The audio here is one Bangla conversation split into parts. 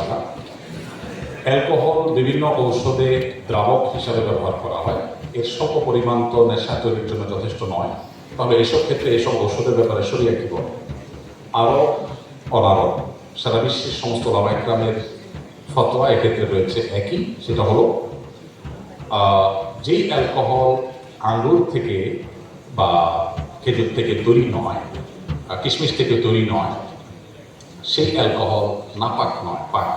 ইনশাআল্লাহ। অ্যালকোহল বিভিন্ন ঔষধে দ্রাবক হিসাবে ব্যবহার করা হয়। এর স্বল্প পরিমাণ তো নেশা তৈরির জন্য যথেষ্ট নয়। তবে এসব ক্ষেত্রে এসব ঔষধের ব্যাপারে শরীয়ত কি বলে? আরব অনারব সারা বিশ্বের সমস্ত ওলামা ইকরামের ফতোয়া এক্ষেত্রে রয়েছে একই, সেটা হলো যেই অ্যালকোহল আঙ্গুর থেকে বা খেজুর থেকে তৈরি নয়, কিশমিশ থেকে তৈরি নয়, সেই অ্যালকোহল নাপাক নয়, পাক,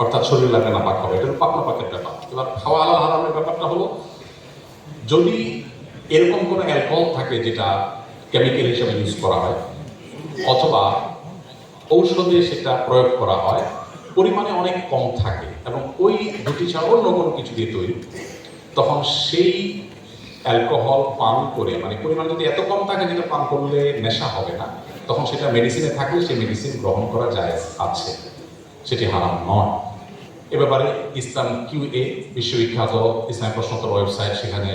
অর্থাৎ শরীর লাগে নাপাক হবে। এটা পাক নাপাকের ব্যাপার। এবার খাওয়া হালাল হারামের ব্যাপারটা হলো, যদি এরকম কোনো অ্যালকোহল থাকে যেটা কেমিক্যাল হিসেবে ইউজ করা হয় অথবা ঔষধে সেটা প্রয়োগ করা হয়, পরিমাণে অনেক কম থাকে এবং ওই দুটি ছাড়া অন্য কোনো কিছু দিয়ে তৈরি, তখন সেই অ্যালকোহল পান করে, মানে পরিমাণ যদি এত কম থাকে যেটা পান করলে নেশা হবে না, তখন সেটা মেডিসিনে থাকলে সেই মেডিসিন গ্রহণ করা জায়েজ আছে, সেটি হারাম নয়। এ ব্যাপারে ইসলাম কিউএ বিশ্ববিখ্যাত ইসলাম প্রশ্নোত্তর ওয়েবসাইট, সেখানে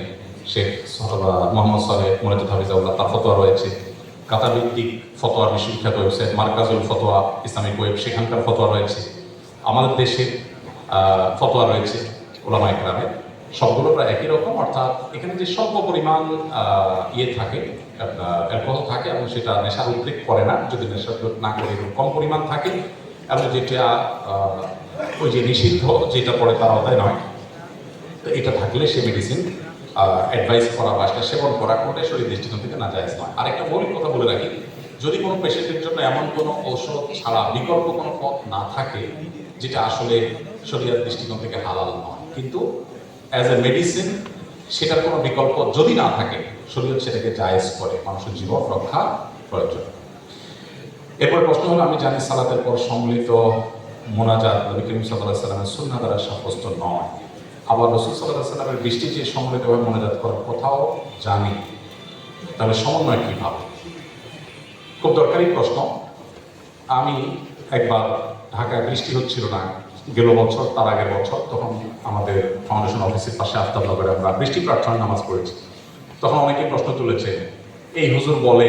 শেখ মোহাম্মদ সালেহ মুরাদ হাফিজাউল্লাহ তার ফতোয়া রয়েছে। কাতার ভিত্তিক ফতোয়ার বিশ্ববিখ্যাত ওয়েবসাইট মার্কাজুল ফতোয়া ইসলামিক ওয়েব, সেখানকার ফতোয়া রয়েছে। আমাদের দেশের ফতোয়া রয়েছে ওলামা ইকরামের, সবগুলো প্রায় একই রকম। অর্থাৎ এখানে যে স্বল্প পরিমাণ ইয়ে থাকে, অ্যালকোহল থাকে এবং সেটা নেশার উদ্রেক করে না, যদি নেশার উদ্রেক না করে কম পরিমাণ থাকে, এবং যেটা ওই যে নিষিদ্ধ যেটা পড়ে তার আওতায় নয়, তো এটা থাকলে সে মেডিসিন অ্যাডভাইস করা বা সেটা সেবন করা কোনোটাই শরীর দৃষ্টিকোণ থেকে না জায়েজ নয়। আরেকটা মৌলিক কথা বলে রাখি, যদি কোনো পেশেন্টের জন্য এমন কোনো ঔষধ ছাড়া বিকল্প কোনো পথ না থাকে যেটা আসলে শরীরের দৃষ্টিকোণ থেকে হালাল নয়, কিন্তু অ্যাজ এ মেডিসিন সেটার কোনো বিকল্প যদি না থাকে, শরীর সেটাকে জায়েজ করে, মানুষের জীবন রক্ষা প্রয়োজন। এরপর প্রশ্ন হলো, আমি জানি সালাতের পর সম্মিলিত মোনাজাত নবী করিম সাল্লাল্লাহু আলাইহি ওয়াসাল্লামের সুন্নাহ দ্বারা সাব্যস্ত নয়, আবার রাসূল সাল্লাল্লাহু আলাইহি ওয়াসাল্লামের দৃষ্টি যে সম্মিলিতভাবে মোনাজাত করার কথাও জানি, তাহলে সমন্বয় কীভাবে? খুব দরকারি প্রশ্ন। আমি একবার ঢাকায় বৃষ্টি হচ্ছিল না গেল বছর, তার আগের বছর, তখন আমাদের ফাউন্ডেশন অফিসের পাশে আফতাবনগরে আমরা বৃষ্টি প্রার্থনা নামাজ পড়েছি। তখন অনেকেই প্রশ্ন তুলেছে, এই হুজুর বলে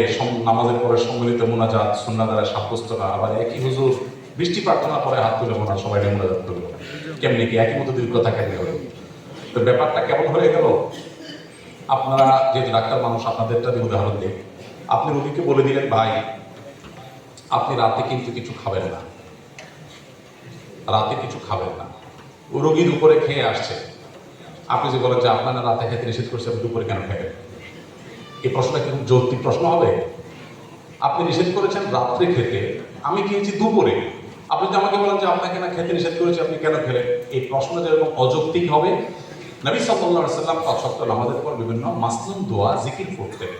নামাজের পরে সম্মিলিত মোনাজাত সুন্নাহ দ্বারা সাব্যস্ত না, আবার একই হুজুর বৃষ্টি প্রার্থনার পরে হাত তুলে মোনাজাত সবাই মোনাজাত করবে, কেমনি কি একই মতো দীর্ঘতা কেমনি হলো? তো ব্যাপারটা কেমন হয়ে গেল, আপনারা যেহেতু ডাক্তার মানুষ, আপনাদেরটা দিয়ে উদাহরণ দিই। আপনি রোগীকে বলে দিলেন, ভাই আপনি রাতে কিন্তু কিছু খাবেন না, রাতে কিছু খাবেন না, ও রোগীর উপরে খেয়ে আসছে। আপনি যে বলেন যে আপনারা রাতে খেতে নিষেধ করছে, আপনি দুপুরে কেন খাবেন? এই প্রশ্নটা কিন্তু যৌক্তিক প্রশ্ন হবে? আপনি নিষেধ করেছেন রাত্রে খেতে, আমি খেয়েছি দুপুরে, আপনি যদি আমাকে বলেন যে আপনাকে না খেতে নিষেধ করেছি, আপনি কেন খেলেন? এই প্রশ্নটা যেরকম অযৌক্তিক হবে। নবী সাল্লাল্লাহু আলাইহি ওয়াসাল্লাম পাঁচ ওয়াক্ত নামাজের পর বিভিন্ন মাসনুন দোয়া জিকির করতেন,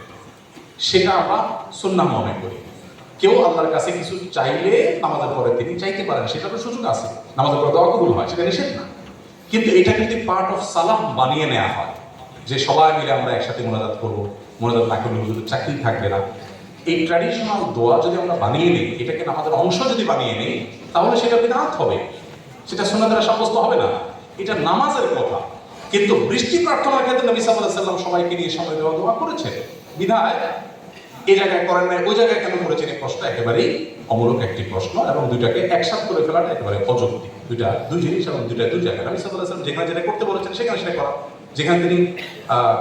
সেটা আমরা সুন্নাহ মনে করি। কেউ আল্লাহর কাছে কিছু চাইলে নামাজের পরে তিনি চাইতে পারেন, সেটা তো সুযোগ আছে, নামাজের পরে দোয়া কবুল হয়, সেটা নিষেধ না। কিন্তু এটা কিন্তু পার্ট অফ সালাম বানিয়ে নেওয়া হয়, যে সবাই মিলে আমরা একসাথে মোনাজাত করবো, মোনাজাত না করলে হুজুরের চাকরি থাকবে না। এই ট্র্যাডিশনাল দোয়া যদি আমরা বানিয়ে নিই, এটাকে আমাদের অংশ যদি বানিয়ে নিই, তাহলে সেটা বিদআত হবে, সেটা সুন্নাহ দ্বারা সাব্যস্ত হবে না। এটা নামাজের কথা। কিন্তু বৃষ্টি প্রার্থনার ক্ষেত্রে নবী সাল্লাল্লাহু আলাইহি ওয়াসাল্লাম সবাইকে নিয়ে সময় দেওয়া দোয়া করেছে, বিধায় এই জায়গায় করেন নাই, ওই জায়গায় কেন করেছেন, এই প্রশ্ন একেবারেই অমূলক একটি প্রশ্ন, এবং দুইটাকে একসাথে করে ফেলাটা একেবারে অযৌক্তিক। দুই জিনিস এবং দুই জায়গায়। নবী সাল্লাল্লাহু আলাইহি ওয়াসাল্লাম যেখানে যেটা করতে বলেছেন সেখানে সেটা করা, যেখানে তিনি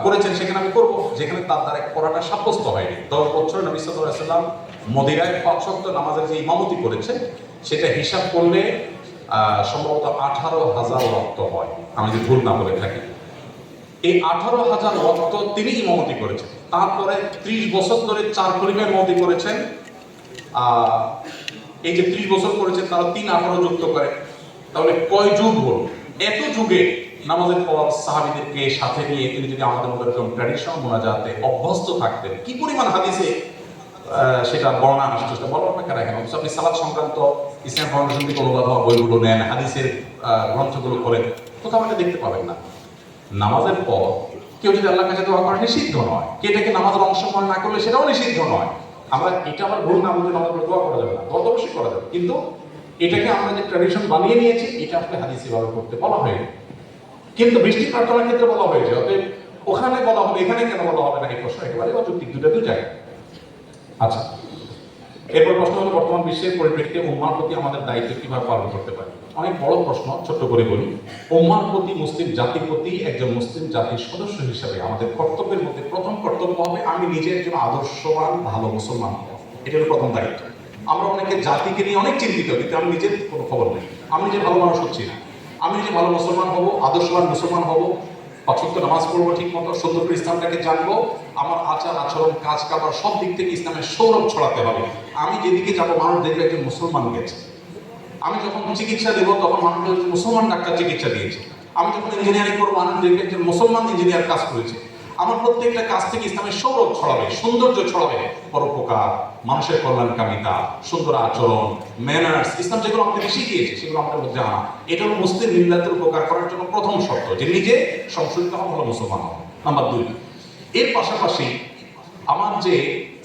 করেছেন সেখানে আমি করবো, যেখানে তার দ্বারা করাটা সাব্যস্ত হয়নি। 10 বছরে নবী সাল্লাল্লাহু আলাইহি ওয়াসাল্লাম মদিনায় 5 ওয়াক্ত নামাজের যে ইমামতি করেছেন, সেটা হিসাব করলে সম্ভবত 18,000 ওয়াক্ত হয়, আমি যদি ভুল না বলে থাকি। এই 18,000 ওয়াক্ত তিনি ইমামতি করেছেন। তারপরে 30 বছর ধরে 4 খলিফা ইমামতি করেছেন। এই যে 30 বছর করেছেন, তারা 3 যুক্ত করে, তাহলে কয় যুগ হল? এত যুগে নামাজের পর সাহাবীদেরকে সাথে নিয়ে তিনি যদি আমাদের মতো এরকম ট্র্যাডিশনাল মোনাজাতে অভ্যস্ত থাকতেন, কি পরিমাণ হাদিসে সেটা বর্ণনা আসছে, সেটা বলার অপেক্ষা রাখেন। অথচ আপনি সালাত সংক্রান্ত ইসলাম ফাউন্ডেশন থেকে অনুবাদ হওয়া বইগুলো নেন, হাদিসের গ্রন্থগুলো করেন, কোথাও আমাকে দেখতে পাবেন না। নামাজের পর কেউ যদি আল্লাহর কাছে দোয়া করে, নিষিদ্ধ নয়। কে এটাকে নামাজের অংশ মনে না করলে সেটাও নিষিদ্ধ নয়। আমরা এটা আমার ভুল না বুঝে নামাজ পড়ে দোয়া করা যাবে না, দোয়া তো অবশ্যই করা যাবে, কিন্তু এটাকে আমরা যে ট্র্যাডিশন বানিয়ে নিয়েছি, এটা আসলে হাদিসে ব্যবহার করতে বলা হয়নি। কিন্তু বৃষ্টি প্রার্থনার ক্ষেত্রে বলা হয়েছে, অতএব ওখানে বলা হবে, এখানে কেন বলা হবে না, এই প্রশ্ন একেবারে অযৌক্তিক, দুই জায়গায়। আচ্ছা, এরপর প্রশ্ন হলো বর্তমান বিশ্বের পরিপ্রেক্ষিতে উম্মার প্রতি আমাদের দায়িত্ব কিভাবে পালন করতে পারি। অনেক বড় প্রশ্ন, ছোট্ট করে বলি। উম্মার প্রতি, মুসলিম জাতির প্রতি একজন মুসলিম জাতির সদস্য হিসেবে আমাদের কর্তব্যের মধ্যে প্রথম কর্তব্য হবে আমি নিজে একজন আদর্শবান ভালো মুসলমান হব। এটা হলো প্রথম দায়িত্ব। আমরা অনেকে জাতিকে নিয়ে অনেক চিন্তিত, কিন্তু আমি নিজের কোনো খবর নেই। আমি নিজে ভালো মানুষ হচ্ছি না। আমি নিজে ভালো মুসলমান হব, আদর্শবান মুসলমান হব, 5 ওয়াক্ত নামাজ পড়বো ঠিক মতো, সুন্দর করে ইসলামটাকে জানবো, আমার আচার আচরণ কাজ কারবার সব দিক থেকে ইসলামের সৌরভ ছড়াতে হবে। আমি যেদিকে যাবো মানুষ দেখবে একজন মুসলমান গেছে। আমি যখন চিকিৎসা দেবো তখন মানুষ একজন মুসলমান ডাক্তার চিকিৎসা দিয়েছে। আমি যখন ইঞ্জিনিয়ারিং করবো মানুষ দেখবে একজন মুসলমান ইঞ্জিনিয়ার কাজ করেছে। আমার প্রত্যেকটা কাজ থেকে ইসলামের সৌরভ ছড়াবে, সৌন্দর্য ছড়াবে, পরোপকার, মানুষের কল্যাণকামিতা, সুন্দর আচরণ, ম্যানার্স, ইসলাম যেগুলো আমাদেরকে শিখিয়েছে সেগুলো আমাদের মধ্যে আনা। এটা হলো মুসলিম মিল্লাতের উপকার করার জন্য প্রথম শর্ত, যে নিজে সংশোধিত হওয়া, ভালো মুসলমান হওয়া। নাম্বার 2, এর পাশাপাশি আমার যে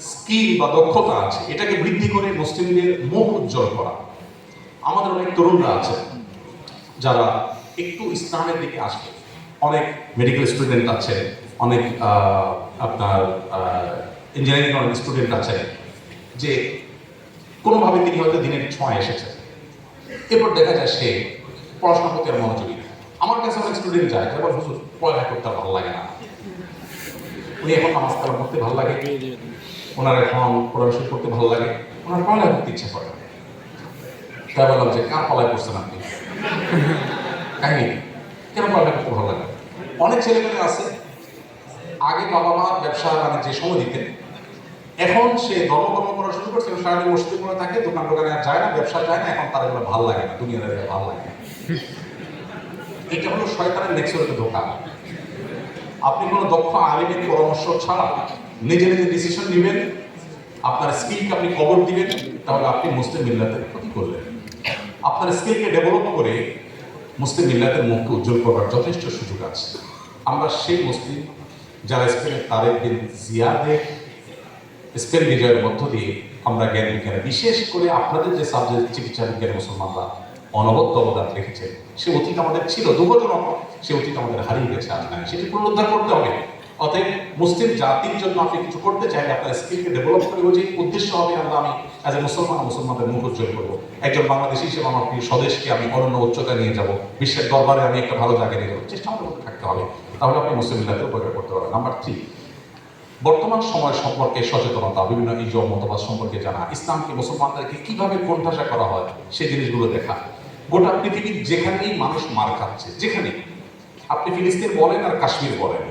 স্কিল বা দক্ষতা আছে এটাকে বৃদ্ধি করে মুসলিমদের মুখ উজ্জ্বল করা। আমাদের অনেক তরুণরা আছে যারা একটু ইসলামের দিকে আসবে, অনেক মেডিকেল স্টুডেন্ট আছে, অনেক আপনার ইঞ্জিনিয়ারিং অনেক স্টুডেন্ট আছে, যে কোনোভাবে তিনি হয়তো দিনের ছোঁয়া এসেছে, এরপর দেখা যায় সে পড়াশোনার প্রতি আর মনোযোগী না। আমার কাছে অনেক স্টুডেন্ট যায়, এবার হুজুর পড়ালেখা করতে আর ভালো লাগে না, উনি এখন নামাজ কালাম করতে ভালো লাগে, ওনার এখন পড়াশোনা করতে ভালো লাগে, ওনার পড়ালেখা করতে ইচ্ছা করে। তাই বললাম যে কার পালায় করছেন আপনি, কাহিনী কেন পড়ালেখা করতে ভালো লাগে? অনেক ছেলেমেয়ে আছে আগে বাবা মা ব্যবসা বাণিজ্যে সময় দিতেন, এখন সে ধর্মকর্ম করা শুরু করছে, সারাদিন মসজিদে করে থাকে, দোকান টোকানে আর যায় না, ব্যবসা যায় না, এখন তার এগুলো ভালো লাগে না, দুনিয়ার ভালো লাগে না। এটা হলো শয়তানের নেক্সট ধোঁকা। আপনি কোনো দক্ষ আলিমের পরামর্শ ছাড়া নিজে নিজে ডিসিশন নেবেন, আপনার স্কিলকে আপনি কবর দিবেন, তাহলে আপনি মুসলিম মিল্লাতের ক্ষতি করলেন। আপনার স্কিলকে ডেভেলপ করে মুসলিম মিল্লাতের মুখকে উজ্জ্বল করার যথেষ্ট সুযোগ আছে। আমরা সেই মুসলিম যারা স্পেনের তারেক বিন জিয়াদের স্পেন বিজয়ের মধ্য দিয়ে আমরা জ্ঞান বিজ্ঞানে, বিশেষ করে আপনাদের যে সাবজেক্ট চিকিৎসা বিজ্ঞানে মুসলমানরা অনবদ্য অবদান রেখেছে, সে অতীত আমাদের ছিল দুঃখজনক, সে অতীত আমাদের হারিয়ে গেছে, আজ নাই, সেটি পুনরুদ্ধার করতে হবে। অতএব মুসলিম জাতির জন্য আপনি কিছু করতে চাইলে আপনার স্কিলকে ডেভেলপ করে, যে উদ্দেশ্য হবে আমরা আমি অ্যাজ এ মুসলমানদের মুখ উজ্জ্বল করবো, একজন বাংলাদেশি হিসেবে আমার প্রিয় স্বদেশকে আমি অনন্য উচ্চতা নিয়ে যাব, বিশ্বের দরবারে আমি একটা ভালো জায়গায় নিয়ে যাবো, চেষ্টা আমাদের মধ্যে থাকতে হবে, তাহলে আপনি মুসলিম মিল্লাতের উপকার করতে পারবেন। নাম্বার 3, বর্তমান সময় সম্পর্কে সচেতনতা, বিভিন্ন ইজম মতবাদ সম্পর্কে জানা, ইসলামকে মুসলমানদেরকে কিভাবে কোণঠাসা করা হয় সেই জিনিসগুলো দেখা। গোটা পৃথিবীর যেখানেই মানুষ মার খাচ্ছে, যেখানেই আপনি ফিলিস্তিন বলেন আর কাশ্মীর বলেন,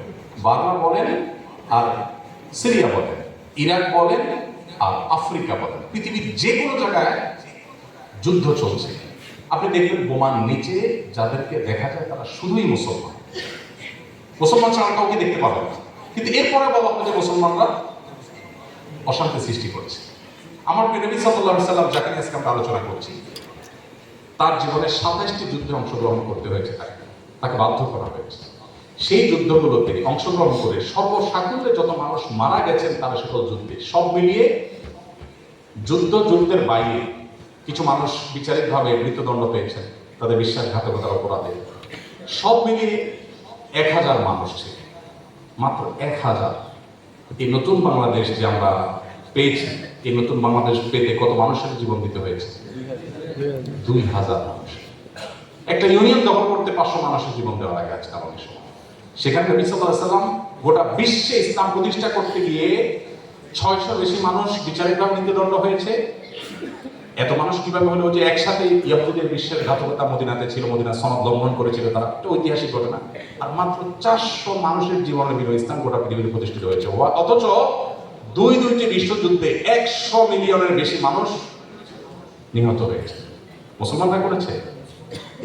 বার্মা বলেন আর সিরিয়া বলেন, ইরাক বলেন আর আফ্রিকা বলেন, পৃথিবীর যে কোনো জায়গায় যুদ্ধ চলছে। আপনি দেখবেন বোমার নিচে যাদেরকে দেখা যায় তারা শুধুই মুসলমান, মুসলমান ছাড়া কাউকে দেখতে পাবেন না। কিন্তু এরপরে বলা হয় যে মুসলমানরা অশান্তি সৃষ্টি করছে। আমার প্রিয় নবী সাল্লাল্লাহু আলাইহি ওয়াসাল্লাম যাকে আজকে আমরা আলোচনা করছি, তার জীবনে 27টি যুদ্ধে অংশগ্রহণ করতে হয়েছে, তাকে বাধ্য করা হয়েছে। সেই যুদ্ধগুলোতে অংশগ্রহণ করে সর্বসাকুল্যে যত মানুষ মারা গেছেন তার সকল যুদ্ধে, সব মিলিয়ে যুদ্ধের বাইরে কিছু মানুষ বিচারিকভাবে মৃত্যুদণ্ড পেয়েছেন তাদের বিশ্বাসঘাতকতার অপরাধে, সব মিলিয়ে 1000 মানুষ ছিল, মাত্র 1000। এই নতুন বাংলাদেশ যে আমরা পেয়েছি, এই নতুন বাংলাদেশ পেতে কত মানুষের জীবন দিতে হয়েছে? 2000 মানুষ। একটা ইউনিয়ন দখল করতে 500 মানুষের জীবন দেওয়া লাগে আজকে আমাদের সময়। সেখানে নবী সাল্লাল্লাহু আলাইহি ওয়াসাল্লাম গোটা বিশ্বে ইসলাম প্রতিষ্ঠা করতে গিয়ে 600 বেশি মানুষ বিচারিকভাবে মৃত্যুদণ্ড হয়েছে। এত মানুষ কিভাবে হলো? যে একসাথে ইহুদিদের বিশ্বের ঘাতকতা মদিনাতে ছিল, মদিনা সনদ লঙ্ঘন করেছিল তারা, একটা ঐতিহাসিক ঘটনা। আর মাত্র 400 মানুষের জীবনের বিনিময়ে ইসলাম গোটা পৃথিবীতে প্রতিষ্ঠিত হয়েছে। অথচ দুইটি বিশ্বযুদ্ধে 100 মিলিয়নের বেশি মানুষ নিহত হয়েছে, মুসলমানরা করেছে।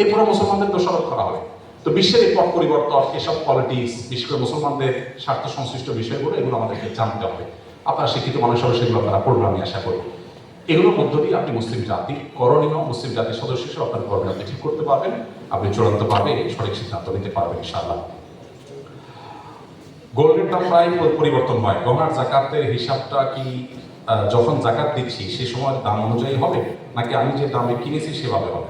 এরপরে মুসলমানদের দোষারোপ করা হয়। তো বিশ্বের এই পট পরিবর্তন, এসব পলিটিক্স, বিশেষ করে মুসলমানদের স্বার্থ সংশ্লিষ্ট বিষয়গুলো, এগুলো আমাদেরকে জানতে হবে। আপনারা শিক্ষিত মানুষ হবে, সেগুলো আপনারা পড়বেন আমি আশা করি। এগুলোর মধ্য দিয়ে আপনি মুসলিম জাতি করণীয়, মুসলিম জাতির সদস্য হিসেবে আপনার কর্মে আপনি ঠিক করতে পারবেন, আপনি চূড়ান্তভাবে সঠিক সিদ্ধান্ত নিতে পারবেন ইনশাআল্লাহ। গোল্ডের দাম প্রায় পরিবর্তন হয়, গহনার জাকাতের হিসাবটা কি যখন জাকাত দিচ্ছি সে সময় দাম অনুযায়ী হবে, নাকি আমি যে দামে কিনেছি সেভাবে হবে?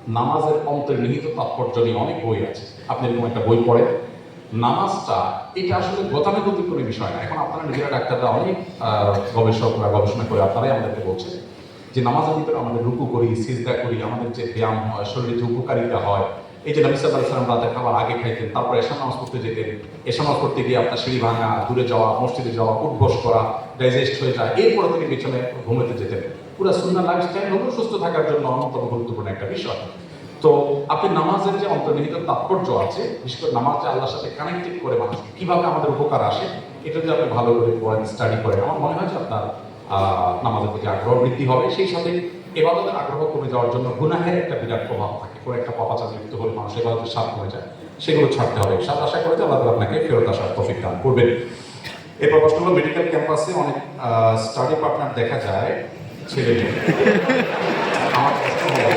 নামাজের অন্তর্নিহিত তাৎপর্য নিয়ে অনেক বই আছে। আপনি এরকম একটা বই পড়েন, নামাজটা এটা আসলে গতানুগতিক কোনো বিষয় না। এখন আপনারা নিজেরা ডাক্তাররা অনেক গবেষকরা গবেষণা করে আপনারাই আমাদেরকে বলছেন যে নামাজের ভিতরে আমাদের রুকু করি, সিজদা করি, আমাদের যে ব্যায়াম হয়, শরীরে যে উপকারিতা হয়, এই যে নবী সাল্লাল্লাহু আলাইহি ওয়াসাল্লাম রাতের খাবার আগে খাইতেন, তারপর এশা নামাজ পড়তে যেতেন, এশা নামাজ পড়তে গিয়ে আপনার সিঁড়ি ভাঙা, দূরে যাওয়া, মসজিদে যাওয়া, উঠবস করা, ডাইজেস্ট হয়ে যায়, এরপরে তিনি পেছনে ঘুমোতে যেতেন। পুরো সুন্নাহ লাইফস্টাইল হলো সুস্থ থাকার জন্য অন্যতম গুরুত্বপূর্ণ একটা বিষয়। তো আপনি নামাজের যে অন্তর্নিহিত তাৎপর্য আছে, বিশেষ করে নামাজ যে আল্লাহর সাথে কানেক্টেড করে মানুষকে কিভাবে আমাদের উপকার আসে, এটা যদি আপনি ভালো করে পড়েন, স্টাডি করেন, আমার মনে হয় যে আপনার নামাজের প্রতি আগ্রহ বৃদ্ধি হবে। সেই সাথে এবাদতের আগ্রহ কমে যাওয়ার জন্য গুনাহের একটা বিরাট প্রভাব থাকে। কোনো একটা পাপাচার লিপ্ত হলে মানুষ এবাদতের স্বাদ কমে যায়, সেগুলো ছাড়তে হবে। সাথে আশা করে যে আল্লাহ তাআলা আপনাকে ফেরত আসার তৌফিক দান করবেন। এরপর প্রশ্ন হলো, মেডিকেল ক্যাম্পাসে অনেক স্টাডি পার্টনার দেখা যায় ছেলে মেয়ে। আমার প্রশ্ন হলো,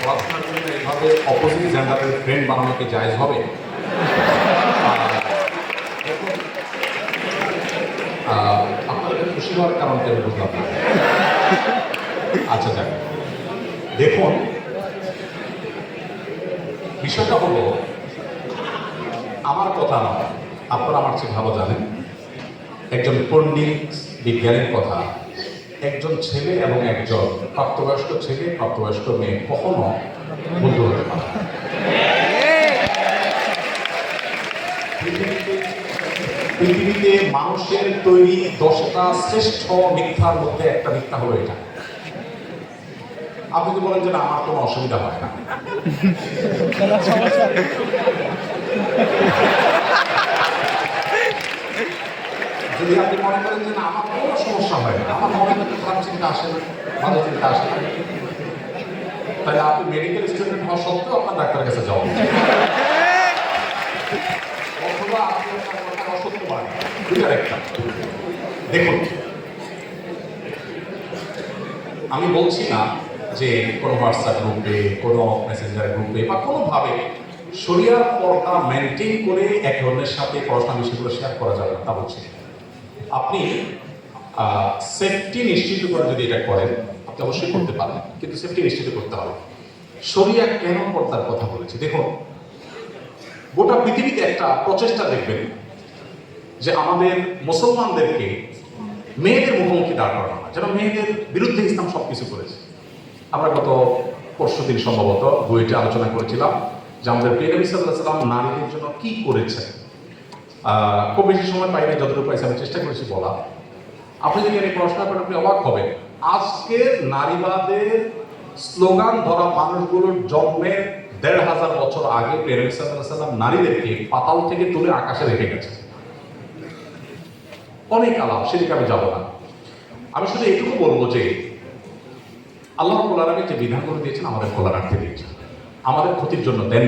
পড়াশোনার জন্য এইভাবে অপোজিট জেন্ডারের ফ্রেন্ড বানানো কি জায়েজ হবে? আপনাদের খুশি হওয়ার কারণটা আমি বুঝলাম না। আচ্ছা যাক, দেখুন বিষয়টা হলো, আমার কথা নয়, আপনারা আমার চেয়ে ভালো জানেন, একজন পণ্ডিত বিজ্ঞানীর কথা, একজন ছেলে এবং একজন প্রাপ্তবয়স্ক ছেলে প্রাপ্তবয়স্ক মেয়ে কখনো বন্ধু হতে পারে। পৃথিবীতে মানুষের তৈরি 10টা শ্রেষ্ঠ মিথ্যার মধ্যে একটা মিথ্যা হলো এটা। আপনি যদি বলেন যে না আমার কোনো অসুবিধা হয় না, যদি আপনি মনে করেন যে না আমার কোনো সমস্যা হয় না, আমার মনে মধ্যে খারাপ চিন্তা আসে না, ভালো চিন্তা আসে না, তাহলে আপনি মেডিকেল স্টুডেন্ট হওয়া সত্ত্বেও আপনার ডাক্তারের কাছে যাওয়া উচিত। অথবা আপনি আপনার কথা অসত্য পারেন, দুটার একটা। দেখুন, আমি বলছি না যে কোনো হোয়াটসঅ্যাপ গ্রুপে, কোনো মেসেঞ্জার গ্রুপে বা কোনোভাবে শরিয়ার পর্দা মেনটেন করে এক ধরনের সাথে পড়াশোনা বিষয়গুলো শেয়ার করা যাবে না, তা বলছি। আপনি সেফটি নিশ্চিত করে যদি এটা করেন, আপনি অবশ্যই করতে পারেন, কিন্তু সেফটি নিশ্চিত করতে হবে। শরিয়া কেন পর্দার কথা বলেছে? দেখুন, গোটা পৃথিবীতে একটা প্রচেষ্টা দেখবেন যে আমাদের মুসলমানদেরকে মেয়েদের মুখোমুখি দাঁড় করানো হয়, যেন মেয়েদের বিরুদ্ধে ইসলাম সবকিছু করেছে। আমরা গত পরশুদিন সম্ভবত বইটা আলোচনা করেছিলাম যে আমাদের প্রিয় নবী সাল্লাল্লাহু আলাইহি ওয়াসাল্লাম নারীদের জন্য কি করেছেন। খুব বেশি সময় পাইনি, যতটুকু পাইছি আমি চেষ্টা করেছি বলা। আপনি যদি এই পড়াশোনা করেন আপনি অবাক হবেন, আজকে নারীবাদের স্লোগান ধরা মানুষগুলোর জন্মের ১৫০০ বছর আগে প্রিয় নবী সাল্লাল্লাহু আলাইহি ওয়াসাল্লাম নারীদেরকে পাতাল থেকে তুলে আকাশে রেখে গেছে। অনেক আলাপ, সেদিকে আমি যাব না। আমি শুধু এটুকু বলবো যে আল্লাহ রাব্বুল আলামিন যে বিধানগুলো দিয়েছেন আমাদের খোলা রাখতে দিয়েছেন, আমাদের ক্ষতির জন্য দেন।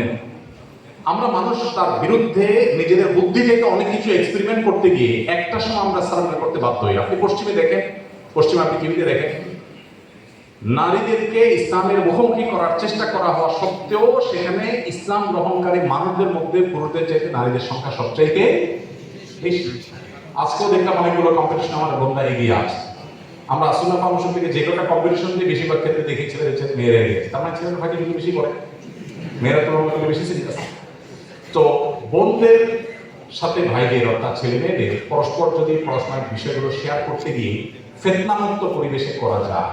আমরা মানুষ তার বিরুদ্ধে নিজেদের বুদ্ধি থেকে অনেক কিছু এক্সপেরিমেন্ট করতে গিয়ে একটা সময় আমরা সারেন্ডার করতে বাধ্য হই। আপনি পশ্চিমে দেখেন, পশ্চিমা পৃথিবীতে দেখেন, নারীদেরকে ইসলামের মুখোমুখি করার চেষ্টা করা হওয়া সত্ত্বেও সেখানে ইসলাম গ্রহণকারী মানুষদের মধ্যে পুরুষদের চাইতে নারীদের সংখ্যা সবচাইতে বেশি। আজকেও দেখলাম অনেকগুলো কম্পিটিশন আমাদের বন্ধা এগিয়ে আছে। আমরা সুন্নাহ ফাউন্ডেশন থেকে যে কটা কম্পিটিশন দিয়ে বেশিরভাগ ক্ষেত্রে দেখি ছেলেদের চেয়ে মেয়েরা এগিয়ে আছে। তার মানে ছেলেরা ভাগে কিন্তু বেশি করে, মেয়েরা তুলনামূলক বেশি সিরিয়াস। তো বোনদের সাথে ভাইদের অর্থাৎ ছেলে মেয়েদের পরস্পর যদি পড়াশোনার বিষয়গুলো শেয়ার করতে গিয়ে ফিতনামুক্ত পরিবেশে করা যায়,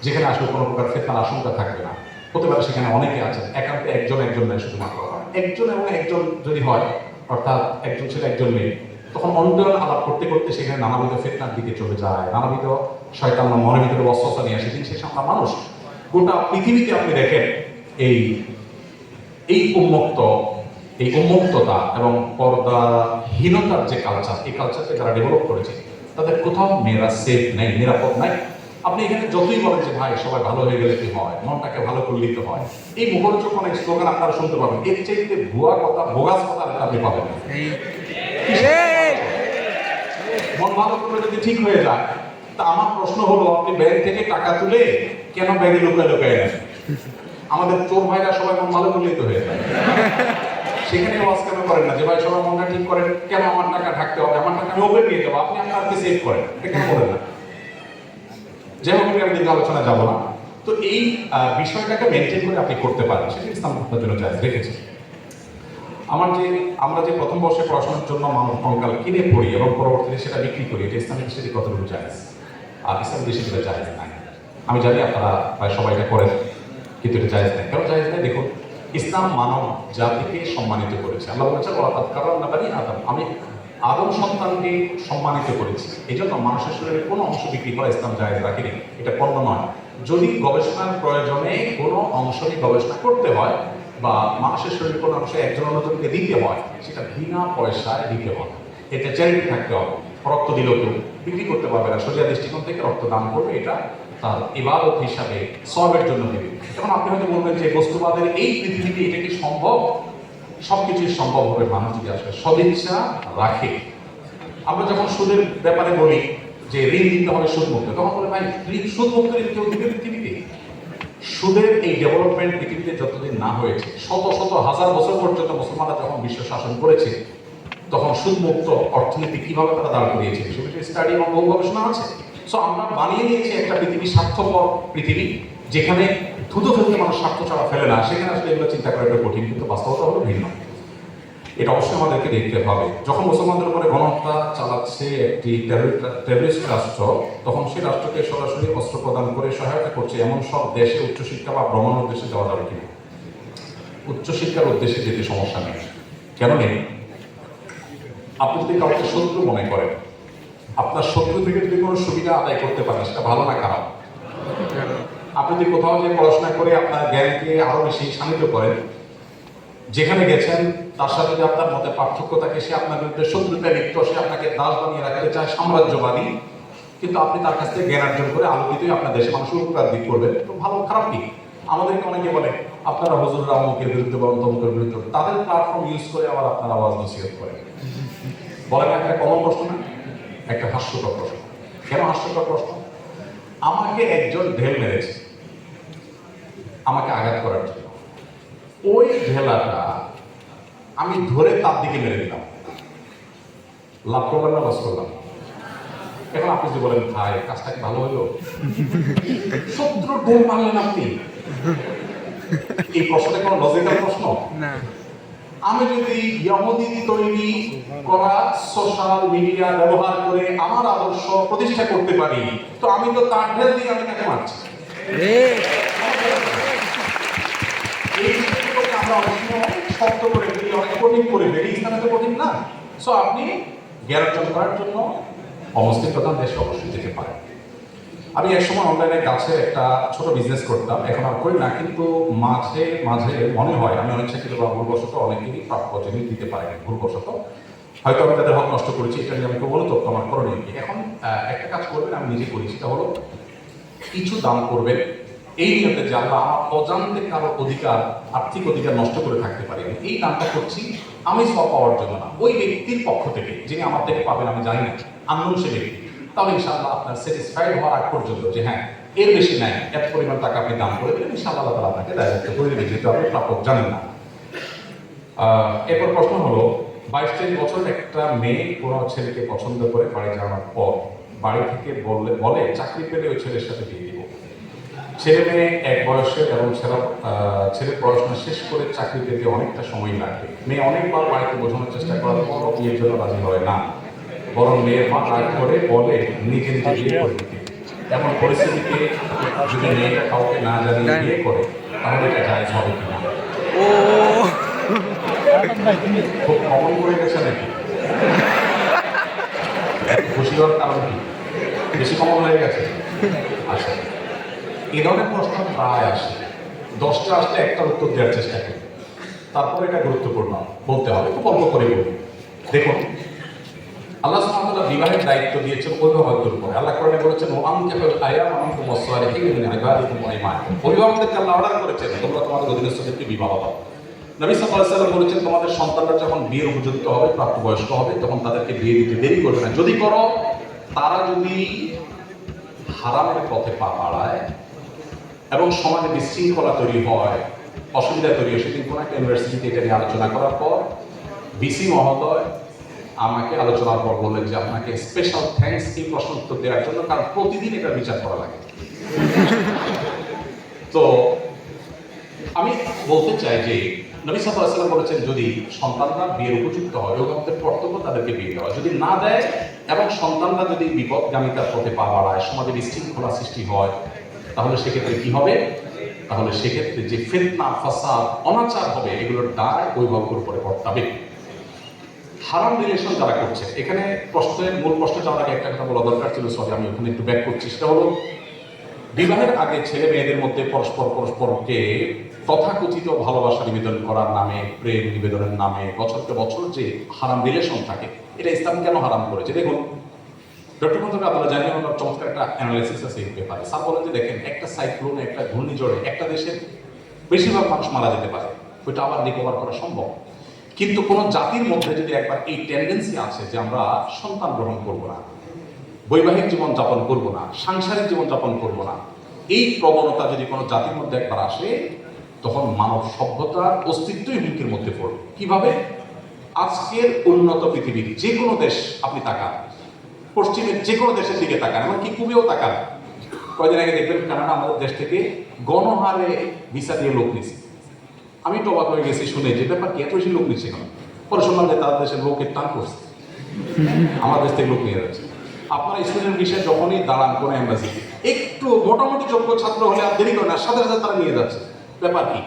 যেখানে আসলে কোনো প্রকার ফিতনার আশঙ্কা থাকবে না, হতে পারে সেখানে অনেকে আছেন, একান্তে একজন একজন নয়, শুধুমাত্র হয় একজন এবং একজন যদি হয়, অর্থাৎ একজন ছেলে একজন মেয়ে, তখন অন্তরণ আলাপ করতে করতে সেখানে নানাবিধ ফিতনার দিকে চলে যায়, নানাবিধ শয়তান মনের ভিতরে অস্বস্থতা নিয়ে আসে। দিন শেষে আমরা মানুষ, গোটা পৃথিবীতে আপনি দেখেন এই উন্মুক্ততা এবং পর্দাহীনতার যে কালচার, এই কালচারকে যারা ডেভেলপ করেছে তাদের কোথাও মেয়েরা সেফ নেই, নিরাপদ নাই। আপনি এখানে যতই বলেন যে ভাই সবাই ভালো হয়ে গেলে কি হয়, মনটাকে ভালো করলেই তো হয়, এই মুখরোচক অনেক স্লোগান আপনারা শুনতে পাবেন, এর চাইতে ভুয়া কথা, বোগাস কথা আপনি পাবেন না। মন ভালো করলে যদি ঠিক হয়ে যায়, তা আমার প্রশ্ন হলো, আপনি ব্যাংক থেকে টাকা তুলে কেন ব্যাগে লুকায় লুকায় নেন? আমাদের চোর ভাইরা সবাই মন ভালো করলেই তো হয়ে যায়। সেখানে ওয়াজ কেন করেন না যে ভাই সবার মনটা ঠিক করেন, কেন আমার টাকা থাকতে হবে, আমার টাকা আমি ওপেন নিয়ে যাবো, আপনি আপনাকে সেভ করেন, এটা কেন করেন না? যাই হোক, আমি দীর্ঘ আলোচনা যাবো না। তো এই বিষয়টাকে মেনটেন করে আপনি করতে পারেন, সেটা ইসলাম আপনার জন্য জায়েজ রেখেছে। আমরা যে প্রথম বর্ষে পড়াশোনার জন্য মানব কঙ্কাল কিনে পড়ি এবং পরবর্তীতে সেটা বিক্রি করি, এটা ইসলামিক দৃষ্টিতে কতটুকু জায়েজ? আর ইসলামিক দৃষ্টিতে জায়েজ নাই। আমি জানি আপনারা প্রায় সবাই এটা করেন, কিন্তু এটা জায়েজ নাই। কেন জায়েজ নাই? দেখুন, ইসলাম মানব জাতিকে সম্মানিত করেছে। আল্লাহ বলেছেন ওয়ালাকাদ কারামনা বানি আদম, আমি আদম সন্তানকে সম্মানিত করেছি। এই জন্য মানুষের শরীরে কোনো অংশ বিক্রি করা ইসলাম জায়েজ রাখেনি, এটা পণ্য নয়। যদি গবেষণার প্রয়োজনে কোনো অংশ নিয়ে গবেষণা করতে হয় বা মানুষের শরীরে কোনো অংশ একজন অন্যজনকে দিতে হয়, সেটা বিনা পয়সায় দিতে হবে, এটা চ্যারিটি থাকতে হবে। রক্ত দিলেও কেউ বিক্রি করতে পারবে না, শরিয়া দৃষ্টিকোণ থেকে রক্ত দান করবে, এটা তার ইবাদত হিসাবে সওয়াবের জন্য দেবে। এখন আপনি হয়তো বলবেন যে বস্তুবাদের এই পৃথিবীতে এটা কি সম্ভব? সবকিছুই সম্ভব হবে মানুষ যদি আসলে সদিচ্ছা রাখে। আমরা যখন সুদের ব্যাপারে বলি যে ঋণ দিতে হবে সুদমুক্ত, তখন বলে ভাই সুদমুক্ত ঋণ কেউ দিবে পৃথিবীতে? সুদের এই ডেভেলপমেন্ট পৃথিবীতে যতদিন না হয়েছে, শত শত হাজার বছর পর্যন্ত মুসলমানরা যখন বিশ্ব শাসন করেছে, তখন সুদমুক্ত অর্থনীতি কিভাবে তারা দাঁড় করিয়েছে সে বিষয়ে স্টাডি এবং বহু গবেষণা আছে। সো আমরা বানিয়ে নিয়েছি একটা পৃথিবী, স্বার্থপর পৃথিবী, যেখানে ধুতো ফেলতে মানুষ স্বার্থ ছাড়া ফেলে না। সেখানে আসলে এগুলো চিন্তা করা একটা কঠিন, কিন্তু বাস্তবতা হলো ভিন্ন। এটা অবশ্যই আমাদেরকে দেখতে হবে। যখন মুসলমানদের উপরে গণহত্যা চালাচ্ছে একটি টেররিস্ট রাষ্ট্র, তখন সেই রাষ্ট্রকে সরাসরি অস্ত্র প্রদান করে সহায়তা করছে এমন সব দেশে উচ্চশিক্ষা বা ভ্রমণ উদ্দেশ্যে যাওয়া যাবে কিনা? উচ্চশিক্ষার উদ্দেশ্যে যেতে সমস্যা নেই। কেন নেই? আপনি যদি কাউকে শত্রু মনে করেন, আপনার শত্রু থেকে যদি কোনো সুবিধা আদায় করতে পারেন, সেটা ভালো না খারাপ? আপনি যদি কোথাও যে পড়াশোনা করে আপনার জ্ঞানকে আরো বেশি শানিত করেন, যেখানে গেছেন তার সাথে যদি আপনার মতে পার্থক্য থাকে, সে আপনার বিরুদ্ধে শত্রুতা লিপ্ত, সে আপনাকে দাস বানিয়ে রাখতে চায়, সাম্রাজ্যবাদী, কিন্তু আপনি তার কাছ থেকে জ্ঞান অর্জন করে আলোকিতই আপনার দেশের মানুষের উপকার দিক করবেন, তো ভালো খারাপ কি? আমাদেরকে অনেকে বলে আপনারা হুজুররা অমুকের বিরুদ্ধে বলেন, তমুকের বিরুদ্ধে, তাদের প্ল্যাটফর্ম ইউজ করে আবার আপনারা আওয়াজ নসিহত করেন। বলেন একটা কমন প্রশ্ন না? একটা হাস্যকর প্রশ্ন। কেন হাস্যকর প্রশ্ন? আমাকে একজন ঢেল মেরেছে আমাকে আঘাত করার জন্য, ওই ঢেলাটা আমি ধরে তার দিকে মেরে দিলাম, লাভ করলাম না লস করলাম? এখন আপনি যদি বলেন ভাই কাজটা কি ভালো হলো? শত্রুর ঢেল মারলেন আপনি, এই প্রশ্নটা কোনো লজিক্যাল প্রশ্ন না। আমি যদি ইহুদি তৈরি করা সোশ্যাল মিডিয়া ব্যবহার করে আমার আদর্শ প্রতিষ্ঠা করতে পারি, তো আমি তো তার ঢেল দিয়ে আমি তাকে মারছি। আমরা অনেক সময় শক্ত করে ফেলি, অনেক কঠিন করে ফেলি, ইসলামে তো কঠিন না। সো আপনি জ্ঞান অর্জন করার জন্য অমুসলিম প্রধান দেশে অবশ্যই যেতে পারেন। আমি একসময় অনলাইনে গাছের একটা ছোট বিজনেস করতাম, এখন আর করি না, কিন্তু মাঝে মাঝে মনে হয় আমি অনিচ্ছাকৃত বা ভুলবশত অনেকেরই প্রাপ্য জিনিস দিতে পারিনি, ভুলবশত হয়তো আমি তাদের হক নষ্ট করেছি, এটা নিয়ে আমি কেউ বলতো আমার করণীয় কি। এখন একটা কাজ করবেন, আমি নিজে করি, সেটা হলো কিছু দান করবেন এই নিয়তে যে আল্লাহ আমার অজান্তে কারো অধিকার, আর্থিক অধিকার নষ্ট করে থাকতে পারি, এই দানটা করছি আমি সব পাওয়ার জন্য না, ওই ব্যক্তির পক্ষ থেকে, যিনি আমার থেকে পাবেন আমি জানি না, আনন্দ সে ব্যক্তি, তাহলে ইনশাআল্লাহ আপনার স্যাটিসফাইড হওয়ার আগ পর্যন্ত যে হ্যাঁ এর বেশি নাই, এত পরিমাণ টাকা আপনি দান করে দেবেন, ইনশাআল্লাহ আল্লাহ তাআলা আপনাকে দায়িত্ব করে দেবেন, যেহেতু আপনি প্রাপক জানেন না। এরপর প্রশ্ন হলো, 22-23 বছর একটা মেয়ে কোনো ছেলেকে পছন্দ করে বাড়ি যাওয়ার পর বাড়ি থেকে বলে চাকরি পেলে ওই ছেলের সাথে বিয়ে দিব। ছেলে মেয়ে এক বয়সের এবং ছেলে পড়াশোনা শেষ করে চাকরি পেতে অনেকটা সময় লাগবে। মেয়ে অনেকবার বাড়িতে বোঝানোর চেষ্টা করার পরও বিয়ের জন্য রাজি হয় না, বরং মেয়ের মা রাগ করে বলে নিজে নিজে বিয়ে করে দিতে। এমন পরিস্থিতিতে যদি মেয়েটা কাউকে না জানিয়ে বিয়ে করে, তাহলে এটা জায়েজ হবে কিনা? খুব কমন করে গেছে নাকি? খুশি হওয়ার কারণ কি? বেশি কমন হয়ে গেছে? আচ্ছা, এ ধরনের প্রশ্ন প্রায় আসে, 10টা আসলে একটা উত্তর দেওয়ার চেষ্টা করি, তারপরে এটা গুরুত্বপূর্ণ বলতে হবে, খুব অল্প করে বলি। দেখুন, আল্লাহ সুবহানাহু ওয়া তাআলা বিবাহের দায়িত্ব দিয়েছেন অভিভাবকদের উপর। আল্লাহ কোরআনে বলেছেন ওয়ানকিহুল আয়ামা মিনকুম ওয়াস-সালিহিনা মিন ইবাদিকুম ওয়া ইমানিকুম। অভিভাবকদেরকে আল্লাহ অর্ডার করেছেন তোমরা তোমাদের অধীনস্থদেরকে বিবাহ দাও। নবী সাল্লাল্লাহু আলাইহি ওয়াসাল্লাম বলেছেন তোমাদের সন্তানরা যখন বিয়ের উপযুক্ত হবে, প্রাপ্তবয়স্ক হবে, তখন তাদেরকে বিয়ে দিতে দেরি করবে না। যদি করো, তারা যদি হারামের পথে পা বাড়ায় এবং সমাজে বিশৃঙ্খলা তৈরি হয়, অসুবিধা তৈরি হয়, সেদিন কোনো একটা ইউনিভার্সিটিতে এটা নিয়ে আলোচনা করার পর ভিসি মহোদয় আমাকে আলোচনার পর বললেন যে আপনাকে স্পেশাল থ্যাঙ্কস এই প্রশ্ন উত্তর দেওয়ার জন্য, কারণ প্রতিদিন এটা বিচার করা লাগে। তো আমি বলতে চাই যে নবী সাল্লাল্লাহু আলাইহি ওয়াসাল্লাম বলেছেন, যদি সন্তানরা বিয়ের উপযুক্ত হয়, অভিভাবকদের কর্তব্য তাদেরকে বিয়ে দেওয়া। যদি না দেয় এবং সন্তানরা যদি বিপদগামিতার পথে পা বাড়ায়, সমাজে বিশৃঙ্খলা সৃষ্টি হয়, তাহলে সেক্ষেত্রে কি হবে? তাহলে সেক্ষেত্রে যে ফিতনা, ফাসাদ, অনাচার হবে, এগুলোর দায় অভিভাবকের উপরে বর্তাবে। হারাম রিলেশন যারা করছে, এখানে মূল প্রশ্ন যাওয়ার আগে একটা কথা বলা দরকার ছিল, সরি আমি ওখানে একটু ব্যাক করছি। সেটা হলো, বিবাহের আগে ছেলে মেয়েদের মধ্যে পরস্পরকে তথাকথিত ভালোবাসা নিবেদন করার নামে, প্রেম নিবেদনের নামে বছরকে বছর যে হারাম রিলেশন থাকে, এটা ইসলাম কেন হারাম করেছে? দেখুন, ডক্টর মোহাম্মদ আপনারা জানেন, ওনার চমৎকার একটা অ্যানালাইসিস আছে এই ব্যাপারে। স্যার বলেন যে দেখেন, একটা সাইক্লোনে, একটা ঘূর্ণিঝড়ে একটা দেশের বেশিরভাগ মানুষ মারা যেতে পারে, ওইটা আবার রিকভার করা সম্ভব। কিন্তু কোন জাতির মধ্যে যদি একবার এই টেন্ডেন্সি আছে যে আমরা সন্তান গ্রহণ করব না, বৈবাহিক জীবন যাপন করব না, সাংসারিক জীবন যাপন করব না, এই প্রবণতা যদি কোনো জাতির মধ্যে একবার আসে, তখন মানব সভ্যতার অস্তিত্বই হুমকির মধ্যে পড়বে। কিভাবে? আজকের উন্নত পৃথিবীর যে কোনো দেশ আপনি তাকান, পশ্চিমের যে কোনো দেশের দিকে তাকান, এমনকি কুবেও তাকান, কয়েকদিন আগে দেখবেন কানাডা আমাদের দেশ থেকে গণহারে ভিসা দিয়ে লোক নিচ্ছে। আমি তো অবাক হয়ে গেছি শুনে, যে ব্যাপার কি এত বেশি লোক নিচ্ছে কেন? পরে শুনলাম যে তাদের দেশের লোকের টান করছে, আমার দেশ থেকে লোক নিয়ে যাচ্ছে। আপনারা স্টুডেন্ট ভিসা যখনই দাঁড়ান কোনো এম্বাসি, একটু মোটামুটি যোগ্য ছাত্র হলে আর দেরি করে না, সাথে সাথে তারা নিয়ে যাচ্ছে। ব্যাপার কি?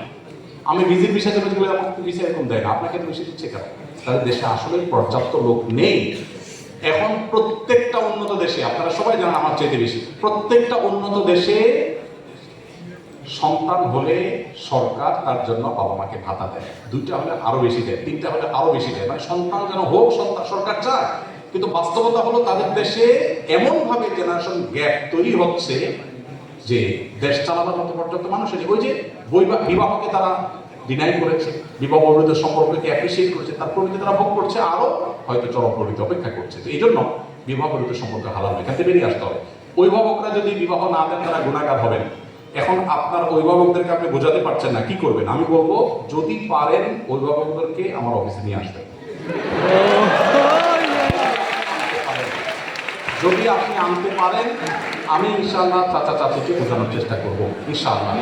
আমি ভিজিট ভিসা জন্য গেলে আমাকে ভিসা এরকম দেয় না, আপনাকে তো বেশি দিচ্ছে কেন? তাদের দেশে আসলে পর্যাপ্ত লোক নেই। এখন প্রত্যেকটা উন্নত দেশে, আপনারা সবাই জানেন আমার চাইতে বেশি, প্রত্যেকটা উন্নত দেশে সন্তান হলে সরকার তার জন্য বাবা মাকে ভাতা দেয়, 2টা হলে আরো বেশি দেয়, 3টা হলে আরো বেশি দেয়, মানে সন্তান যেন হোক, সরকার চায়। কিন্তু বাস্তবতা হলো তাদের দেশে এমন ভাবে জেনারেশন গ্যাপ তৈরি হচ্ছে যে দেশ চালানোর মতো পর্যাপ্ত মানুষ নেই। ওই যে বিবাহকে তারা ডিনাই করেছে, বিবাহ বহির্ভূত সম্পর্ককে অ্যাপ্রিসিয়েট করেছে, তার প্রবৃত্তি তারা ভোগ করছে, আরো হয়তো চরম প্রবৃত্তি অপেক্ষা করছে। তো এই জন্য বিবাহ বহির্ভূত সম্পর্ক হালাল, এখান থেকে বেরিয়ে আসতে হবে। অভিভাবকরা যদি বিবাহ না দেন, তারা গুণাগার হবেন। এখন আপনার অভিভাবকদেরকে আপনি বোঝাতে পারছেন না, কি করবেন? আমি বলবো, যদি পারেন অভিভাবকদেরকে আমার অফিসে নিয়ে আসবেন। যদি আপনি আনতে পারেন, আমি ইনশাআল্লাহ চাচা চাচিকে বোঝানোর চেষ্টা করবো, ইনশাআল্লাহ।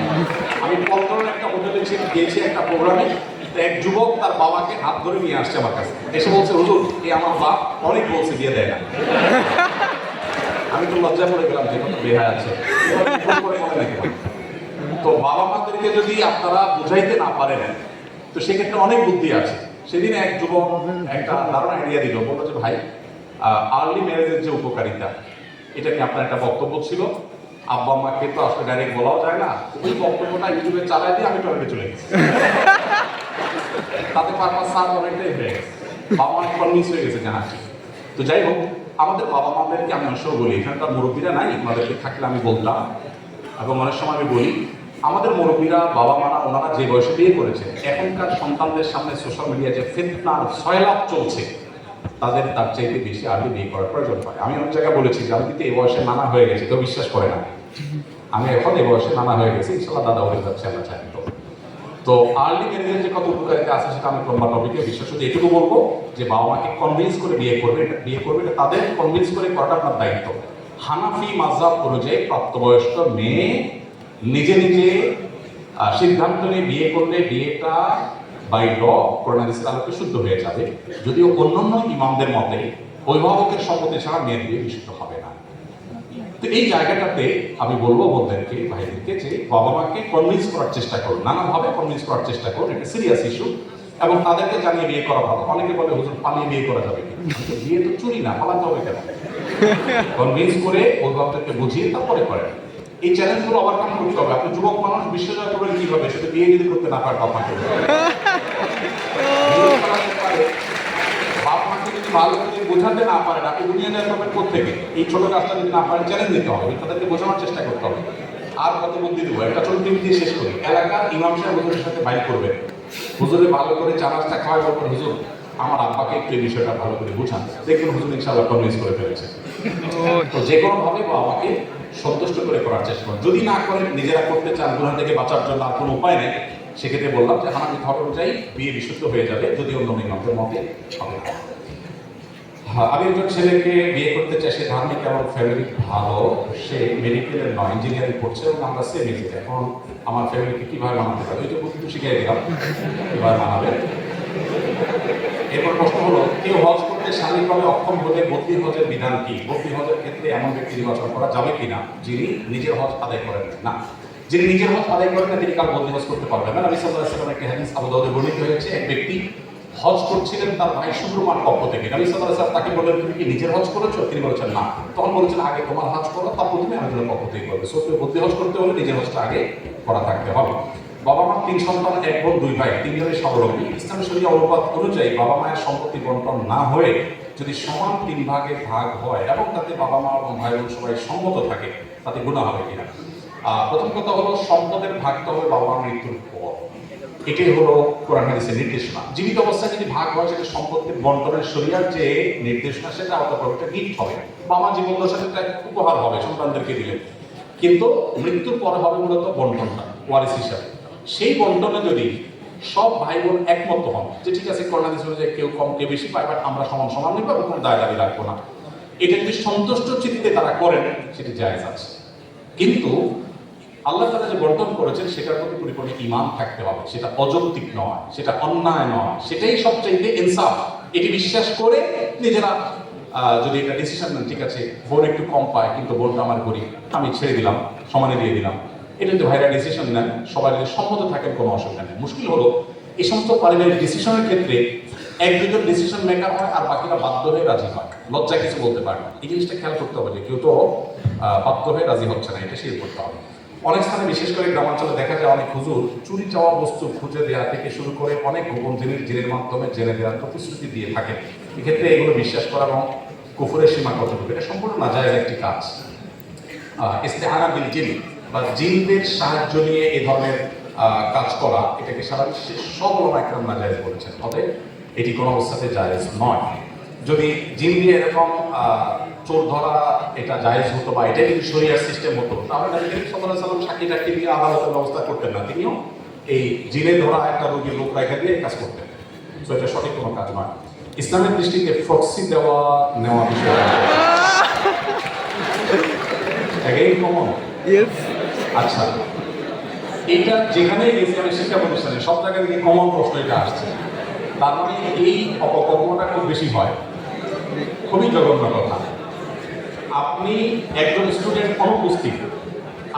আমি পল্টনের একটা হোটেলে গিয়েছি একটা প্রোগ্রামে, এক যুবক তার বাবাকে হাত ধরে নিয়ে আসছে আমার কাছে, এসে বলছে, হুজুর এই আমার বাপ অনেক বলছে, দিয়ে দেয় না। আমি তো লজ্জা পড়ে গেলাম, যে কত বেহায় আছে। তো বাবা মাদেরকে যদি আপনারা বুঝাইতে না পারেন, তো সেক্ষেত্রে অনেক বুদ্ধি আছে। সেদিন এক যুবক একটা দারুণ আইডিয়া দিল, বললো যে ভাই, আর্লি ম্যারেজের যে উপকারিতা, এটা নিয়ে আপনার একটা বক্তব্য ছিল। আব্বা আম্মাকে তো আসলে ডাইরেক্ট বলাও যায় না, ওই বক্তব্যটা ইউটিউবে চালাই দিয়ে আমি টয়লেটে চলে গেছি। তাতে পারপাস সার অনেকটাই হয়ে গেছে, বাবা মা কনভিন্স হয়ে গেছে জানা। তো যাই হোক, আমাদের বাবা মাদেরকে আমি অনেক সময় বলি, এখানকার মুরব্বীরা নাই, আমাদেরকে থাকলে আমি বলতাম, এবং অনেক সময় আমি বলি, আমাদের মুরব্বীরা, বাবা মারা, ওনারা যে বয়সে বিয়ে করেছে, এখনকার সন্তানদের সামনে সোশ্যাল মিডিয়া যে ফিতনার সয়লাভ চলছে, তাদের তার চাইতে বেশি আগে বিয়ে করার প্রয়োজন হয়। আমি অনেক জায়গায় বলেছি যে আমি কিন্তু এই বয়সে নানা হয়ে গেছি, কেউ বিশ্বাস করে না। আমি এখন এই বয়সে নানা হয়ে গেছি, ইনশাল্লাহ দাদা হয়ে যাচ্ছে আমরা চাই। তো আর্লি ম্যারেজের যে কত উপকারিতা আছে, সেটা আমি লম্বা টপিকে বিশেষ করে এটুকু বলবো যে বাবা মাকে কনভিন্স করে বিয়ে করবে, এটা তাদের কনভিন্স করে করাটা আপনার দায়িত্ব। হানাফি মাযহাব অনুযায়ী প্রাপ্তবয়স্ক মেয়ে নিজে নিজে সিদ্ধান্ত নিয়ে বিয়ে করলে বিয়েটা বাই ল কোরআন হাদিসের আলোকে শুদ্ধ হয়ে যাবে। যদিও অন্যান্য ইমামদের মতে অভিভাবকের সম্মতি ছাড়া মেয়ের বিয়ে বিশুদ্ধ হবে না। তো এই জায়গাটাতে আমি বলবো বোনদেরকে, ভাইদেরকে, যে বাবা মাকে কনভিন্স করার চেষ্টা করুন, নানাভাবে কনভিন্স করার চেষ্টা করুন। এটা সিরিয়াস ইস্যু, এবং তাদেরকে জানিয়ে বিয়ে করা ভালো। অনেকে বলে, হুজুর পালিয়ে বিয়ে করা যাবে কি? বিয়ে তো চুরি না, পালাতে হবে কেন? কনভিন্স করে অভিভাবকদেরকে বুঝিয়ে তারপরে করেন। এই চ্যালেঞ্জগুলো ওভারকাম করতে হবে। আপনি যুবক মানুষ, বিশ্বজয় করবেন কিভাবে? সেটা বিয়ে যদি করতে না পারেন, বাপ মাকে বাপ মাকে যদি ভালো করে বোঝাতে না পারেন, আপনি দুনিয়া নিয়ে করবেন কোথেকে? এই ছোট কাজটা যদি না পারেন, চ্যালেঞ্জ নিতে হবে, তাদেরকে বোঝানোর চেষ্টা করতে হবে। আর কত বুদ্ধি দেবো, একটা ছোট টিভি দিয়ে শেষ করি। এলাকার ইমাম সাহেব হুজুরের সাথে বাইক করবেন, হুজুরে ভালো করে চা নাস্তা খাওয়াই, বলবেন, হুজুর আমার আব্বাকে একটু এই বিষয়টা ভালো করে বুঝান, দেখবেন হুজুর ইনশাআল্লাহ কনভিন্স করে ফেলেছে। তো যে কোনো ভাবে বাবাকে সন্তুষ্ট করে করার চেষ্টা করুন। যদি না করেন, নিজেরা করতে চান, গুনাহ থেকে বাঁচার জন্য আর কোনো উপায় নেই, সেক্ষেত্রে বললাম যে হানাফি ধর্ম অনুযায়ী বিয়ে বিশুদ্ধ হয়ে যাবে, যদি অন্য ইমামদের মতে হবে। হ্যাঁ, আমি একজন ছেলেকে বিয়ে করতে চাই, সে ধার্মিক এবং ফ্যামিলি ভালো, সে মেডিকেলের নয়, ইঞ্জিনিয়ারিং পড়ছে এবং আমরা সেম এজে। এখন আমার ফ্যামিলিকে কিভাবে মানাতে পারে, ওই যে বুদ্ধি শিখিয়ে দিলাম কিভাবে মানাবে। এরপর প্রশ্ন হলো, কেউ হজ করতে শারীরিকভাবে অক্ষম হলে বদলি হজের বিধান কি? বদলি হজের ক্ষেত্রে এমন ব্যক্তি নির্বাচন করা যাবে কিনা যিনি নিজের হজ আদায় করেন না। যিনি নিজের হজ আদায় করেন না তিনি কাল বদলি হজ করতে পারবেন না। নবী সাল্লাল্লাহু আলাইহি ওয়াসাল্লাম একটা হাদিস আবু দাউদে বর্ণিত হয়েছে, এক ব্যক্তি হজ করছিলেন তার ভাই শুক্রবার পক্ষ থেকে। নবী সাল্লাল্লাহু আলাইহি ওয়াসাল্লাম তাকে বললেন, তুমি কি নিজের হজ করেছো? তিনি বলেছেন না। তখন বলেছেন, আগে তোমার হজ করো, তারপর তুমি আমাদের পক্ষ থেকে করবে। সো বদলি হজ করতে হলে নিজের হজটা আগে করা থাকতে হবে। বাবা মার 3 সন্তান, 1 বোন 2 ভাই, 3 জনের স্বাবলম্বী। ইসলামী শরীয়ত অনুপাত অনুযায়ী বাবা মায়ের সম্পত্তি বন্টন না হয়ে যদি সমান 3 ভাগে ভাগ হয় এবং তাতে বাবা মা এবং ভাই বোন সবাই সম্মত থাকে, তাতে গুনাহ হবে কিনা? প্রথম কথা হলো, সম্পদের ভাগটা হবে বাবা মার মৃত্যুর পর। এটাই হলো কোরআন হাদিসের নির্দেশনা। জীবিত অবস্থায় যদি ভাগ হয়, সেটা সম্পত্তির বন্টনের শরীয়ত যে নির্দেশনা, সেটা একটা গিফট হবে। বাবা জীবন দশাতে একটা উপহার হবে, সন্তানদেরকে দিলেন। কিন্তু মৃত্যুর পরে হবে মূলত বন্টনটা ওয়ারিস হিসাবে। সেই বন্টনে যদি সব ভাই বোন একমত হন যে ঠিক আছে, কোরআন হাদিস অনুযায়ী কেউ কম কেউ বেশি পায়, বাট আমরা সমান সমান নিব, কোনো দায় দাবি রাখবো না, এটা যদি সন্তুষ্ট চিত্তে তারা করেন, সেটি জায়েজ আছে। কিন্তু আল্লাহ তাআলা যে বন্টন করেছেন সেটার প্রতি পরিপূর্ণ ঈমান থাকতে হবে, সেটা অযৌক্তিক নয়, সেটা অন্যায় নয়, সেটাই সবচেয়ে ইনসাফ। এটি বিশ্বাস করে নিজেরা যদি এটা ডিসিশন নেন, ঠিক আছে বোন একটু কম পায় কিন্তু বোনটা আমার গরিব, আমি ছেড়ে দিলাম, সমানে দিয়ে দিলাম, এটা যদি ভাইরা ডিসিশন নেন, সবাই যদি সম্মত থাকেন, কোনো অসুবিধা নেই। মুশকিল হলো এই সমস্ত পারিবারিক ডিসিশনের ক্ষেত্রে এক দুজন ডিসিশন মেকার হয় আর বাকিরা বাধ্য হয়ে রাজি হয়, লজ্জা কিছু বলতে পারে না। এই জিনিসটা খেয়াল করতে হবে যে কেউ তো বাধ্য হয়ে রাজি হচ্ছে না, এটা শেয়ার করতে হবে। অনেক স্থানে বিশেষ করে গ্রামাঞ্চলে দেখা যায় অনেক হুজুর চুরি চাওয়া বস্তু খুঁজে দেওয়া থেকে শুরু করে অনেক গোপন জিনিস জেনের মাধ্যমে জেনে দেওয়ার প্রতিশ্রুতি দিয়ে থাকে। এক্ষেত্রে এগুলো বিশ্বাস করা এবং কুফরের সীমা কতটুকু, এটা সম্পূর্ণ নাজায়েজ একটি কাজ। ইস্তেহারা বিল জিন বা জিনদের সাহায্য নিয়ে এই ধরনের কাজ করা, এটাকে সারা বিশ্বের সব ওলামা একরাম নাজায়েজ বলেছেন। অতএব এটি কোনো অবস্থাতে জায়েজ নয়। যদি জিন দিয়ে এরকম চোর ধরা এটা জায়েজ হতো বা এটা যদি শরিয়ার সিস্টেম হতো, তাহলে নবী করিম সাল্লাল্লাহু আলাইহি ওয়াসাল্লাম সাক্ষী টাক্ষী দিয়ে আদালতের ব্যবস্থা করতেন না, তিনিও এই জিনে ধরা একটা রোগীর লোক রেখে দিয়ে কাজ করতেন। তো এটা সঠিক কোনো কাজ নয়। ইসলামের দৃষ্টিতে প্রক্সি দেওয়া নেওয়া বিষয় এগেইন কমন। আচ্ছা, এটা যেখানেই ইসলামের শিক্ষা প্রতিষ্ঠানে সব জায়গায় থেকে কমন প্রশ্ন এটা আসছে, তার মানে এই অপকর্মটা খুব বেশি হয়। খুবই জঘন্য কথা। আপনি একজন স্টুডেন্ট অনুপস্থিত,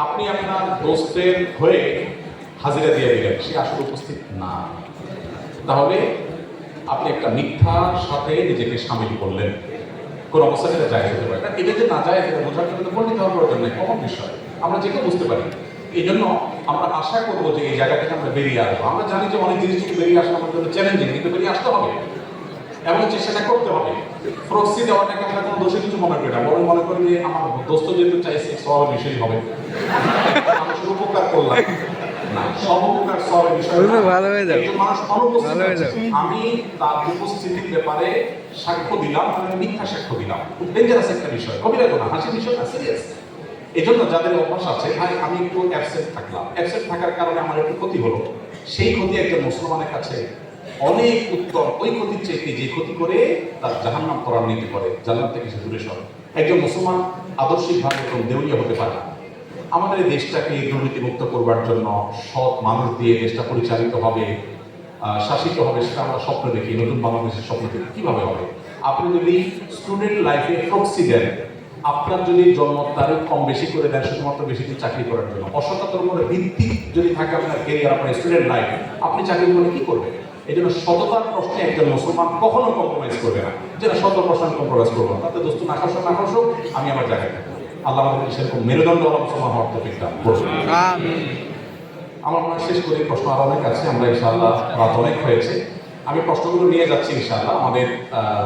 আপনি আপনার দোস্তের হয়ে হাজিরা দিয়ে দিলেন, সে আসলে উপস্থিত না, তাহলে আপনি একটা মিথ্যার সাথে নিজেকে সামিল করলেন। কোন অবস্থায় এটা জায়েজ হতে পারে না। এটা যে না জায়েজ, এটা বোঝার জন্য পণ্ডিত হওয়ার প্রয়োজন নেই, কমন বিষয়, আমরা যে কেউ বুঝতে পারি। এই জন্য আমরা আশা করবো যে এই জায়গা থেকে আমরা বেরিয়ে আসবো। আমরা জানি যে অনেক জিনিস থেকে বেরিয়ে আসা আমাদের জন্য চ্যালেঞ্জিং, কিন্তু বেরিয়ে আসতে হবে এবং চেষ্টা করতে হবে। প্রক্সি দেওয়াটাকে আমরা কোনো দোষে কিছু মনে করি না, বরং মনে করি যে আমার দোস্ত যেহেতু চাইছে সবার বিষয় হবে, মানুষের উপকার করলাম না, সব উপকার সবার বিষয় ভালো হয়ে যাবে। একজন মানুষ অনুপস্থিত, আমি তার উপস্থিতির ব্যাপারে সাক্ষ্য দিলাম, আমি মিথ্যা সাক্ষ্য দিলাম, খুব ডেঞ্জারাস একটা বিষয়, কবিরা তো না, হাসির বিষয় না, সিরিয়াস। এই জন্য যাদের অভ্যাস আছে, ভাই আমি একটু অ্যাবসেন্ট থাকলাম, অ্যাবসেন্ট থাকার কারণে আমার একটু ক্ষতি হলো, সেই ক্ষতি একজন মুসলমানের কাছে অনেক উত্তম ওই ক্ষতির চাইতে যে ক্ষতি করে তার জাহান্নাম ত্বরান্বিত করে, জান্নাত থেকে সে দূরে সরে। একজন মুসলমান আদর্শিকভাবে কোনো দেউলিয়া হতে পারে না। আমাদের এই দেশটাকে দুর্নীতিমুক্ত করবার জন্য সৎ মানুষ দিয়ে দেশটা পরিচালিত হবে, শাসিত হবে, সেটা আমরা স্বপ্ন দেখি, নতুন বাংলাদেশের স্বপ্ন দেখি। কিভাবে হবে? আপনি যদি স্টুডেন্ট লাইফে প্রক্সি দেন, আপনার যদি জন্ম তারিখ কম বেশি করে দেন শুধুমাত্র বেশি দিন চাকরি করার জন্য, অসততার উপরে ভিত্তি যদি থাকে আপনার কেরিয়ার, আপনার স্টুডেন্ট লাইফ, আপনি চাকরি করে কি করবেন? এই জন্য সততার প্রশ্নে একজন মুসলমান কখনো কম্প্রোমাইজ করবে না, যেটা সততার প্রশ্নে কম্প্রোমাইজ করবো না, তাতে দোস্ত নাকাশো আমি আমার জায়গায় থাকবো। আল্লাহ আমাদের সেরকম মেরুদণ্ড মুসলমান হওয়ার তৌফিক দান করুন। আমার মনে হয় শেষ করি, প্রশ্ন আরো অনেক আছে, আমরা ইনশাআল্লাহ রাত অনেক হয়েছে, আমি প্রশ্নগুলো নিয়ে যাচ্ছি ইনশাআল্লাহ। আমাদের